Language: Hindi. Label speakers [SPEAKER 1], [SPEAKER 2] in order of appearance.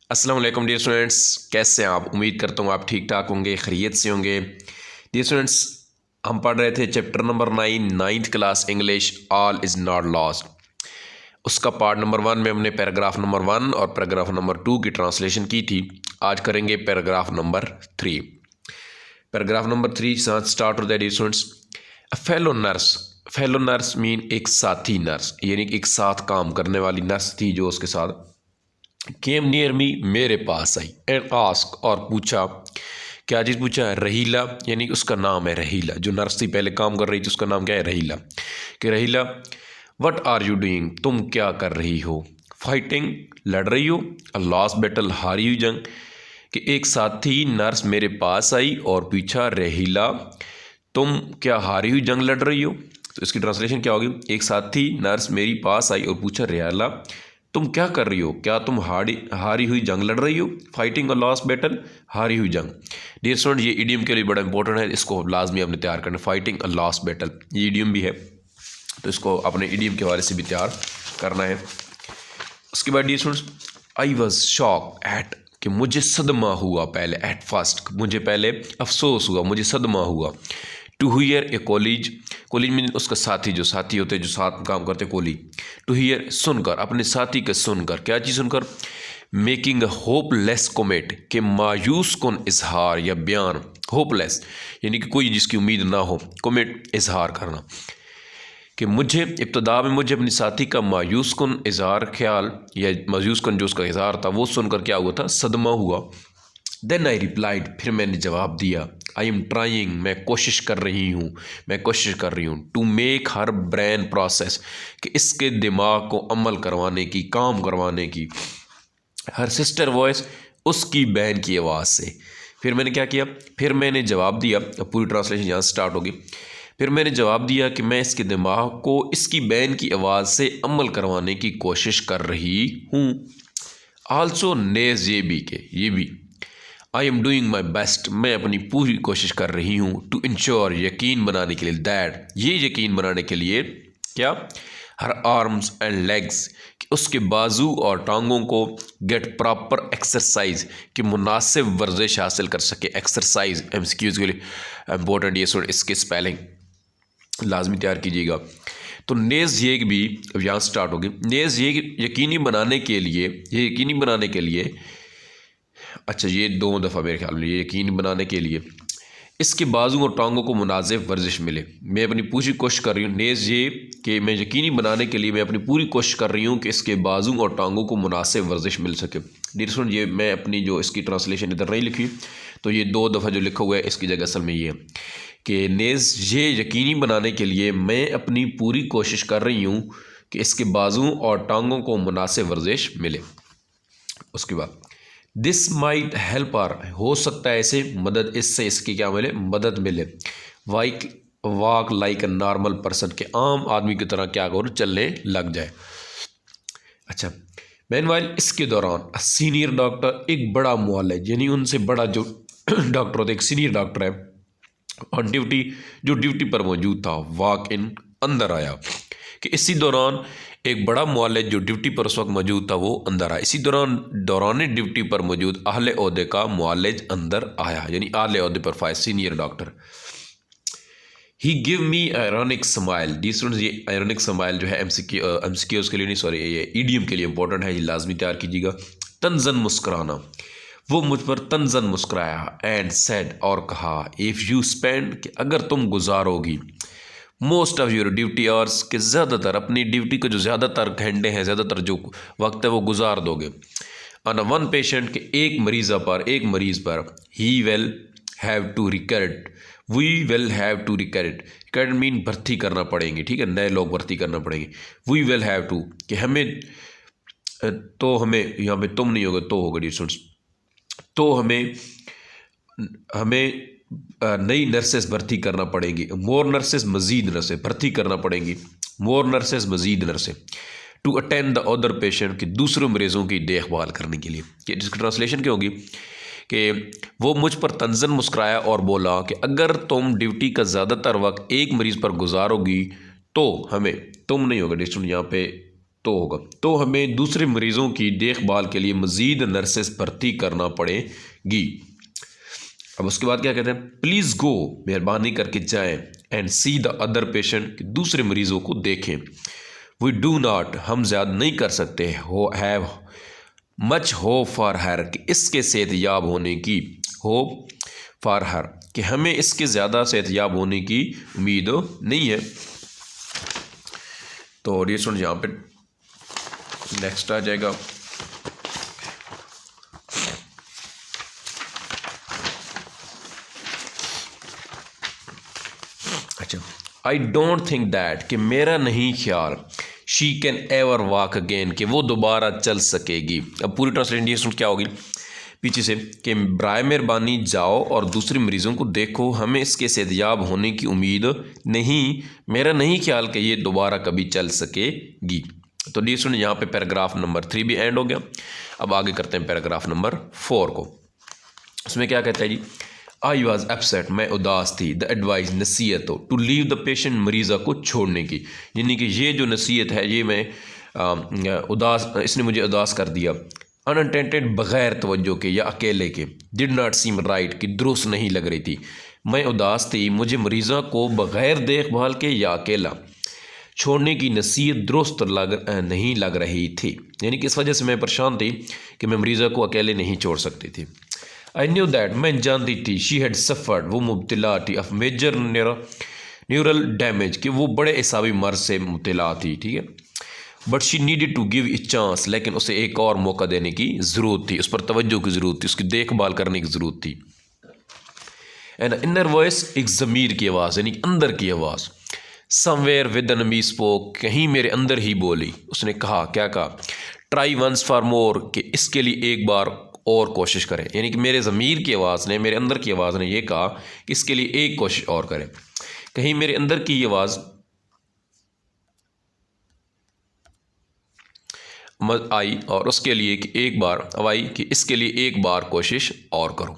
[SPEAKER 1] अस्सलाम वालेकुम डियर स्टूडेंट्स, कैसे हैं आप। उम्मीद करता हूँ आप ठीक ठाक होंगे, खैरियत से होंगे। डियर स्टूडेंट्स, हम पढ़ रहे थे chapter number 9 ninth class English, all is not lost. उसका पार्ट नंबर 1 में हमने पैराग्राफ नंबर 1 और पैराग्राफ नंबर 2 की ट्रांसलेशन की थी। आज करेंगे पैराग्राफ नंबर 3। पैराग्राफ नंबर 3 साथ स्टार्ट होता है dear students. A fellow nurse, fellow nurse mean एक साथी नर्स, यानी कि एक साथ काम करने वाली नर्स थी जो उसके साथ केम नियर मी, मेरे पास आई, एंड आस्क और पूछा। क्या चीज़ पूछा? रहीला, यानी उसका नाम है रहीला। जो नर्स थी पहले काम कर रही थी उसका नाम क्या है? रहीला। कि रहीला व्हाट आर यू डूइंग, तुम क्या कर रही हो? फाइटिंग, लड़ रही हो। अ लॉस्ट बैटल, हारी हुई जंग। कि एक साथी नर्स मेरे पास आई और पूछा, रहीला तुम क्या हारी हुई जंग लड़ रही हो? तो इसकी ट्रांसलेशन क्या होगी? एक साथी नर्स मेरी पास आई और पूछा, रहीला तुम क्या कर रही हो? क्या तुम हारी हुई जंग लड़ रही हो? फाइटिंग अ लॉस्ट बैटल, हारी हुई जंग। डियर स्टूडेंट, ये इडियम के लिए बड़ा इंपॉर्टेंट है, इसको लाजमी आपने तैयार करना। फाइटिंग अ लॉस्ट बैटल ये इडियम भी है, तो इसको अपने इडियम के हवाले से भी तैयार करना है। उसके बाद dear students, I was shock at, कि मुझे सदमा हुआ पहले, एट फर्स्ट मुझे पहले अफसोस हुआ, मुझे सदमा हुआ। To hear a college, college में उसका साथी, जो साथी होते हैं जो साथ में काम करते कॉलेज। टू हियर सुनकर, अपने साथी का सुनकर, क्या चीज़ सुनकर? मेकिंग अ होपलेस कॉमेट, के मायूस कौन इजहार या बयान। होपलेस यानी कि कोई जिसकी उम्मीद ना हो, कॉमेट इजहार करना। कि मुझे इब्तदा में मुझे अपनी साथी का मायूस कन इजहार ख्याल या मायूस कन जो उसका इजहार था वो सुनकर क्या हुआ था? सदमा हुआ। देन आई रिप्लाइड, फिर मैंने जवाब दिया, आई एम ट्राइंग, मैं कोशिश कर रही हूँ, मैं कोशिश कर रही हूँ। To make her brain process, कि इसके दिमाग को अमल करवाने की, काम करवाने की। हर सिस्टर वॉइस, उसकी बहन की आवाज़ से। फिर मैंने क्या किया? फिर मैंने जवाब दिया। अब पूरी ट्रांसलेशन यहाँ से स्टार्ट होगी। फिर मैंने जवाब दिया कि मैं इसके दिमाग को इसकी बहन की आवाज़ से अमल करवाने की कोशिश कर रही हूँ। आल्सो नेज, ये भी, के ये भी। I am doing my best, मैं अपनी पूरी कोशिश कर रही हूँ। टू इंश्योर, यकीन बनाने के लिए। दैट, ये यकीन बनाने के लिए क्या? हर आर्म्स एंड लेग्स, कि उसके बाजू और टांगों को गेट प्रॉपर एक्सरसाइज, कि मुनासिब वर्जिश हासिल कर सके। एक्सरसाइज एमसीक्यूज़ के लिए इम्पोर्टेंट, ये सुन इसके स्पेलिंग लाजमी तैयार कीजिएगा। तो नेज़ ये भी अब यहाँ स्टार्ट होगी। नेज़ ये यकीनी बनाने के लिए, ये यकीनी बनाने के लिए, अच्छा ये दो दफ़ा मेरे ख्याल में, ये यकीनी बनाने के लिए इसके बाजू और टांगों को मुनासिब वर्जिश मिले। मैं अपनी पूरी कोशिश कर रही हूँ। नेज़ ये कि मैं यकीनी बनाने के लिए मैं अपनी पूरी कोशिश कर रही हूँ कि इसके बाजू और टांगों को मुनासिब वर्जिश मिल सके। डियर स्टूडेंट, ये मैं अपनी जो इसकी ट्रांसलेशन इधर नहीं लिखी, तो ये दो दफ़ा जो लिखा हुआ है इसकी जगह असल में ये है कि नेज़ ये यकीनी बनाने के लिए मैं अपनी पूरी कोशिश कर रही हूँ कि इसके बाजू और टांगों को मुनासिब वर्जिश मिले। उसके बाद दिस माइट हेल्प आर, हो सकता है ऐसे मदद, इससे इसकी क्या मिले? मदद मिले। वाइक walk like a normal person, के आम आदमी की तरह क्या करो? चलने लग जाए। अच्छा, मैनवाइल, इसके दौरान सीनियर डॉक्टर, एक बड़ा मुआलिज यानी उनसे बड़ा जो डॉक्टर होता है, एक सीनियर डॉक्टर है ऑन ड्यूटी, जो ड्यूटी पर मौजूद था, वॉक इन, अंदर आया। कि इसी दौरान एक बड़ा मुआलिज जो ड्यूटी पर उस वक्त मौजूद था वो अंदर आया। इसी दौरान दौरान ड्यूटी पर मौजूद आले ओहदे का मुआलिज अंदर आया, यानी आले ओहदे पर फाइज senior doctor. He give me ironic smile. Dear students, ये आयरॉनिक स्माइल जो है एमसीक्यूज़ के लिए नहीं, सॉरी ये ईडीएम के लिए इंपॉर्टेंट है, ये लाजमी तैयार कीजिएगा। तंजन मुस्कुराना, वो मुझ पर तंजन मुस्कुराया। एंड सेड, और कहा, इफ़ यू स्पेंड, कि अगर तुम गुजारोगी, most of your duty hours, के ज़्यादातर अपनी ड्यूटी के जो ज़्यादातर घंटे हैं, ज़्यादातर जो वक्त है वो गुजार दोगे ऑन वन पेशेंट, के एक मरीज़ा पर, एक मरीज़ पर। He will have to recruit, we will have to recruit, recruit mean भर्ती करना पड़ेंगे, ठीक है, नए लोग भर्ती करना पड़ेंगे। वी विल हैव टू, कि हमें, तो हमें, यहाँ पे तुम नहीं होगा तो होगा डियर स्टूडेंट्स, तो हमें हमें नई नर्सेस भर्ती करना पड़ेंगी। मोर नर्सेस, मज़ीद नर्सें भर्ती करना पड़ेंगी। मोर नर्सेस, मज़ीद नर्सें। To attend the other patient, कि दूसरे मरीज़ों की देखभाल करने के लिए। कि जिसकी ट्रांसलेशन क्या होगी? कि वो मुझ पर तंजन मुस्कुराया और बोला कि अगर तुम ड्यूटी का ज़्यादातर वक्त एक मरीज़ पर गुजारोगी तो हमें, तुम नहीं होगा डिस्टेंट, यहाँ पे तो होगा, तो हमें दूसरे मरीज़ों की देखभाल के लिए मज़ीद नर्सेस भर्ती करना पड़ेगी। अब उसके बाद क्या कहते हैं, प्लीज़ गो, मेहरबानी करके जाएं, and see the other patient, दूसरे मरीज़ों को देखें। वी डू नॉट, हम ज़्यादा नहीं कर सकते, हो have much hope for her, कि इसके सेहतयाब होने की, होप फॉर हर, कि हमें इसके ज़्यादा सेहतयाब होने की उम्मीद नहीं है। तो ये सुन, यहाँ पे नेक्स्ट आ जाएगा, अच्छा, आई डोंट थिंक दैट, कि मेरा नहीं ख्याल, she can ever walk again, कि वो दोबारा चल सकेगी। अब पूरी ट्रांसलेशन क्या होगी पीछे से, कि बराए मेहरबानी जाओ और दूसरे मरीज़ों को देखो, हमें इसके सेहतयाब होने की उम्मीद नहीं, मेरा नहीं ख्याल कि ये दोबारा कभी चल सकेगी। तो डी स्टूडेंट, यहाँ पे पैराग्राफ नंबर 3 भी एंड हो गया। अब आगे करते हैं पैराग्राफ नंबर 4 को। उसमें क्या कहता है जी, आई वॉज अपसेट, मैं उदास थी, द एडवाइस, नसीहत हो, टू लीव द पेशेंट, मरीज़ा को छोड़ने की, यानी कि ये जो नसीहत है ये मैं उदास, इसने मुझे उदास कर दिया। अनअटेंटेड, बग़ैर तवज्जो के या अकेले के, डिड नॉट सीम राइट, कि दुरुस्त नहीं लग रही थी, मैं उदास थी, मुझे मरीज़ा को बग़ैर देखभाल के या अकेला छोड़ने की नसीहत दुरुस्त नहीं लग रही थी, यानी कि इस वजह से मैं परेशान थी कि मैं मरीज़ा को अकेले नहीं छोड़ सकती थी। आई न्यू दैट, मैं जानती थी, शी हैड सफ़र्ड, वो मुब्तला थी, ऑफ मेजर न्यूरल डैमेज, कि वो बड़े एसाबी मर्ज से मुब्तला थी, ठीक है। But she needed to give a chance, लेकिन उसे एक और मौका देने की ज़रूरत थी, उस पर तवज्जो की ज़रूरत थी, उसकी देखभाल करने की ज़रूरत थी। एंड इनर वॉइस, एक ज़मीर की आवाज़, यानी अंदर की आवाज़, somewhere with in me spoke, कहीं मेरे अंदर ही बोली, उसने कहा, क्या कहा, ट्राई वंस फॉर मोर, कि इसके लिए एक बार और कोशिश करें, यानी कि मेरे ज़मीर की आवाज़ ने, मेरे अंदर की आवाज़ ने यह कहा कि इसके लिए एक कोशिश और करें। कहीं मेरे अंदर की आवाज़ आई और उसके लिए कि एक बार, अब आई कि इसके लिए एक बार कोशिश और करो।